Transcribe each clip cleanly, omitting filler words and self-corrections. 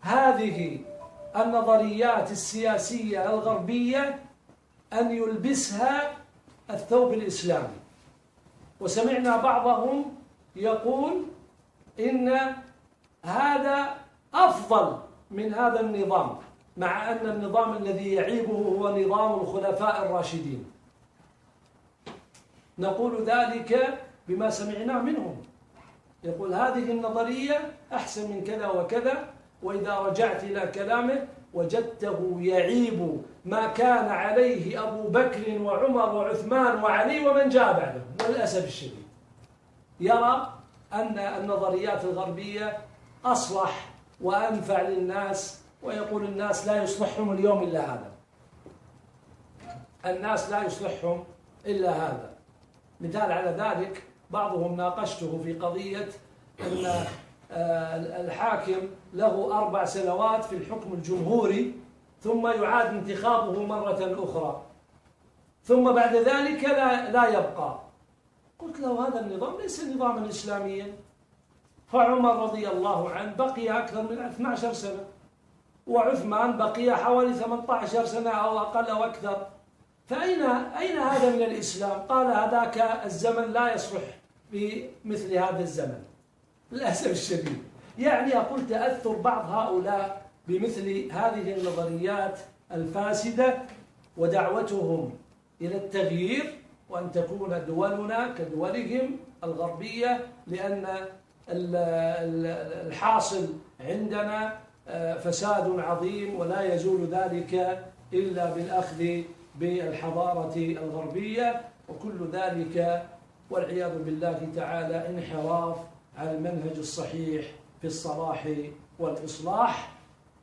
هذه النظريات السياسية الغربية أن يلبسها الثوب الإسلامي. وسمعنا بعضهم يقول إن هذا أفضل من هذا النظام، مع أن النظام الذي يعيبه هو نظام الخلفاء الراشدين. نقول ذلك بما سمعناه منهم، يقول هذه النظرية أحسن من كذا وكذا، وإذا رجعت إلى كلامه وجدته يعيب ما كان عليه أبو بكر وعمر وعثمان وعلي ومن جاء بعدهم. وللأسف الشديد يرى أن النظريات الغربية أصلح وأنفع للناس، ويقول الناس لا يصلحهم اليوم إلا هذا، الناس لا يصلحهم إلا هذا. مثال على ذلك بعضهم ناقشته في قضية أن الحاكم له 4 سنوات في الحكم الجمهوري ثم يعاد انتخابه مرة أخرى، ثم بعد ذلك لا يبقى. قلت له هذا النظام ليس نظاما إسلاميا، فعمر رضي الله عنه بقي أكثر من 12 سنة، وعثمان بقي حوالي 18 سنة أو أقل أو أكثر. فأين هذا من الإسلام؟ قال هذاك الزمن لا يصلح بمثل هذا الزمن. للأسف الشديد يعني أقول تأثر بعض هؤلاء بمثل هذه النظريات الفاسدة ودعوتهم إلى التغيير، وأن تكون دولنا كدولهم الغربية، لأن الحاصل عندنا فساد عظيم ولا يزول ذلك إلا بالأخذ بالحضارة الغربية، وكل ذلك والعياذ بالله تعالى انحراف على المنهج الصحيح في الصلاح والإصلاح.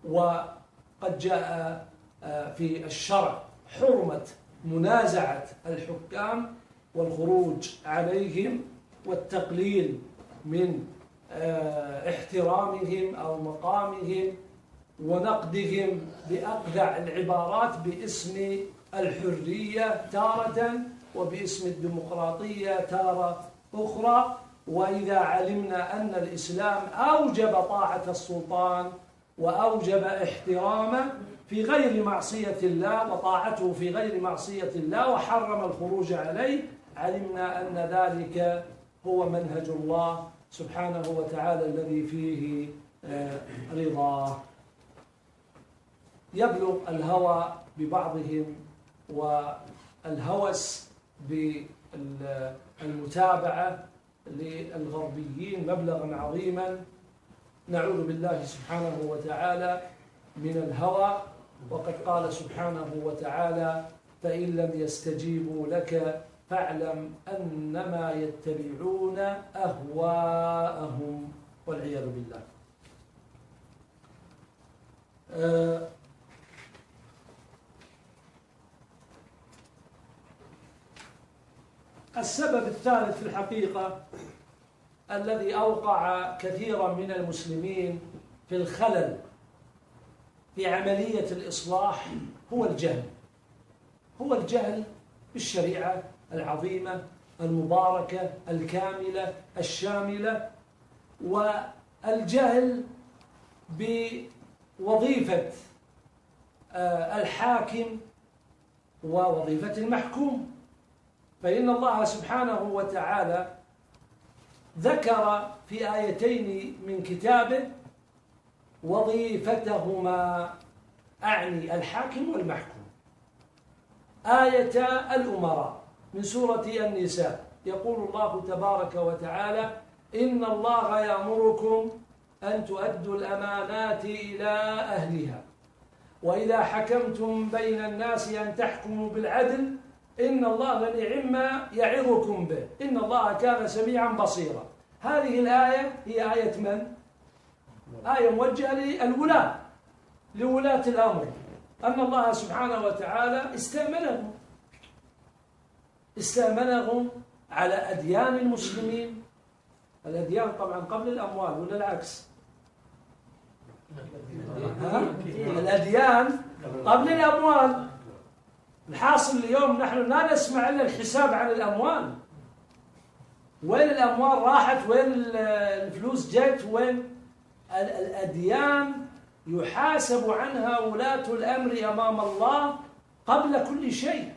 وقد جاء في الشرع حرمة منازعة الحكام والخروج عليهم والتقليل من احترامهم أو مقامهم ونقدهم بأقذع العبارات باسم الحرية تارة وباسم الديمقراطية تارة أخرى. وإذا علمنا أن الإسلام أوجب طاعة السلطان وأوجب احترامه في غير معصية الله وطاعته في غير معصية الله وحرم الخروج عليه، علمنا أن ذلك هو منهج الله سبحانه وتعالى الذي فيه رضاه. يبلغ الهوى ببعضهم والهوس بالمتابعة للغربيين مبلغا عظيما، نعوذ بالله سبحانه وتعالى من الهوى. وقد قال سبحانه وتعالى فإن لم يستجيبوا لك فاعلم أنما يتبعون أهواءهم والعياذ بالله. السبب الثالث في الحقيقة الذي أوقع كثيرا من المسلمين في الخلل في عملية الإصلاح هو الجهل. هو الجهل بالشريعة العظيمة المباركة الكاملة الشاملة، والجهل بوظيفة الحاكم ووظيفة المحكوم. فإن الله سبحانه وتعالى ذكر في آيتين من كتابه وظيفتهما، أعني الحاكم والمحكوم. آية الأمراء من سورة النساء يقول الله تبارك وتعالى إن الله يأمركم أن تؤدوا الأمانات إلى أهلها وإذا حكمتم بين الناس أن تحكموا بالعدل إن الله لنعم ما يعظكم به إن الله كان سميعا بصيرا. هذه الآية هي آية من؟ آية موجهة للولاة، لولاة الأمر، أن الله سبحانه وتعالى استأمنهم على أديان المسلمين. الأديان طبعا قبل الأموال ولا العكس؟ الأديان قبل الأموال. الحاصل اليوم نحن لا نسمع إلا الحساب عن الأموال، وين الأموال راحت، وين الفلوس جت، وين الأديان يحاسب عنها ولاة الأمر أمام الله قبل كل شيء،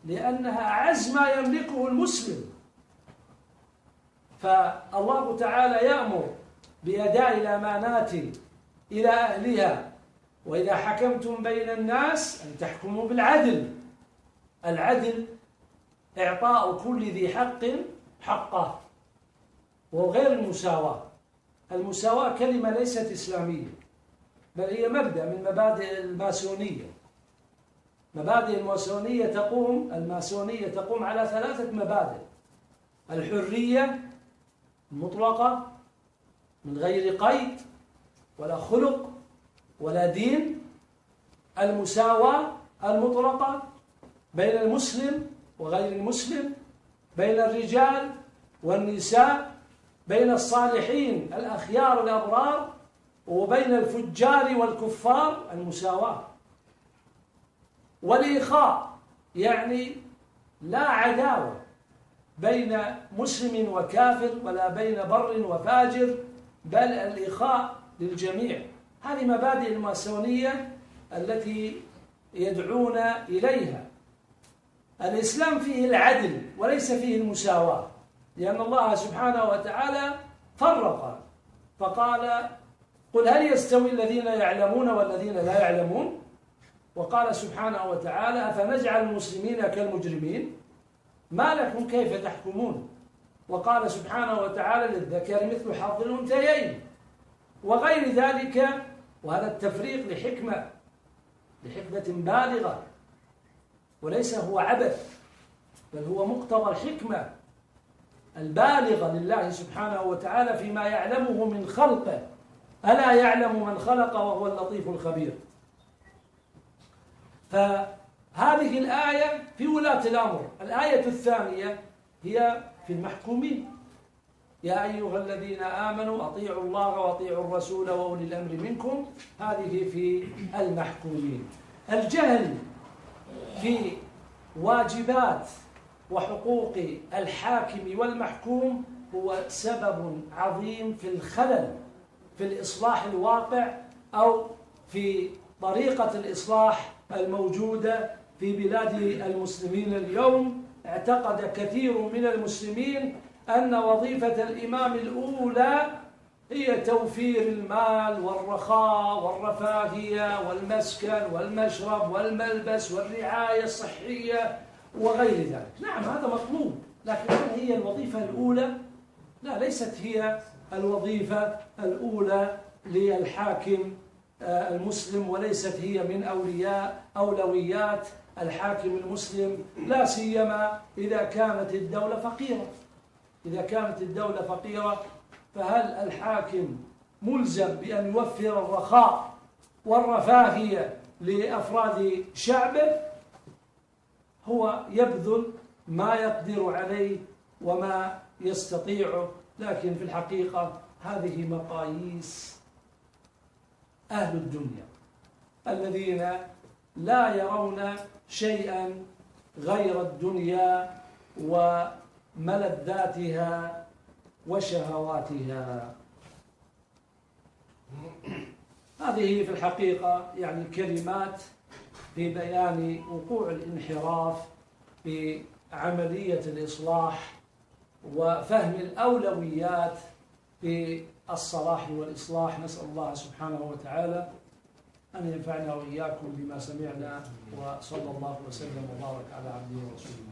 لأنها أعز ما يملكه المسلم. فالله تعالى يأمر بأداء الأمانات إلى أهلها، وإذا حكمتم بين الناس أن تحكموا بالعدل. العدل إعطاء كل ذي حق حقه، وغير المساواة. المساواة كلمة ليست إسلامية، بل هي مبدأ من مبادئ الماسونية. مبادئ الماسونية تقوم على 3 مبادئ: الحرية المطلقة من غير قيد ولا خلق ولا دين، المساواة المطلقة بين المسلم وغير المسلم، بين الرجال والنساء، بين الصالحين الأخيار الأبرار وبين الفجار والكفار، المساواة. والإخاء يعني لا عداوة بين مسلم وكافر ولا بين بر وفاجر، بل الإخاء للجميع. هذه مبادئ الماسونية التي يدعون إليها. الإسلام فيه العدل وليس فيه المساواة، لأن الله سبحانه وتعالى فرق فقال: قل هل يستوي الذين يعلمون والذين لا يعلمون؟ وقال سبحانه وتعالى: أفنجعل المسلمين كالمجرمين ما لكم كيف تحكمون؟ وقال سبحانه وتعالى: للذكر مثل حظ الأنثيين، وغير ذلك. وهذا التفريق لحكمة بالغة، وليس هو عبث، بل هو مقتضى الحكمة البالغة لله سبحانه وتعالى فيما يعلمه من خلقه. ألا يعلم من خلق وهو اللطيف الخبير. فهذه الآية في ولاة الأمر. الآية الثانية هي في المحكومين: يا أيها الذين آمنوا أطيعوا الله وأطيعوا الرسول وأولي الأمر منكم. هذه في المحكومين. الجهل في واجبات وحقوق الحاكم والمحكوم هو سبب عظيم في الخلل في الإصلاح الواقع، أو في طريقة الإصلاح الموجودة في بلاد المسلمين اليوم. اعتقد كثير من المسلمين أن وظيفة الإمام الأولى هي توفير المال والرخاء والرفاهية والمسكن والمشرب والملبس والرعاية الصحية وغير ذلك. نعم، هذا مطلوب، لكن هل هي الوظيفة الأولى؟ لا، ليست هي الوظيفة الأولى للحاكم المسلم، وليست هي من أولويات الحاكم المسلم، لا سيما إذا كانت الدولة فقيرة. إذا كانت الدولة فقيرة، فهل الحاكم ملزم بأن يوفر الرخاء والرفاهية لأفراد شعبه؟ هو يبذل ما يقدر عليه وما يستطيعه، لكن في الحقيقة هذه مقاييس أهل الدنيا الذين لا يرون شيئا غير الدنيا وملذاتها وشهواتها. هذه في الحقيقة يعني كلمات في بيان وقوع الانحراف في عملية الإصلاح وفهم الأولويات في الصلاح والإصلاح. نسأل الله سبحانه وتعالى أن ينفعنا وإياكم بما سمعنا، وصلى الله وسلم وبارك على عبده ورسوله.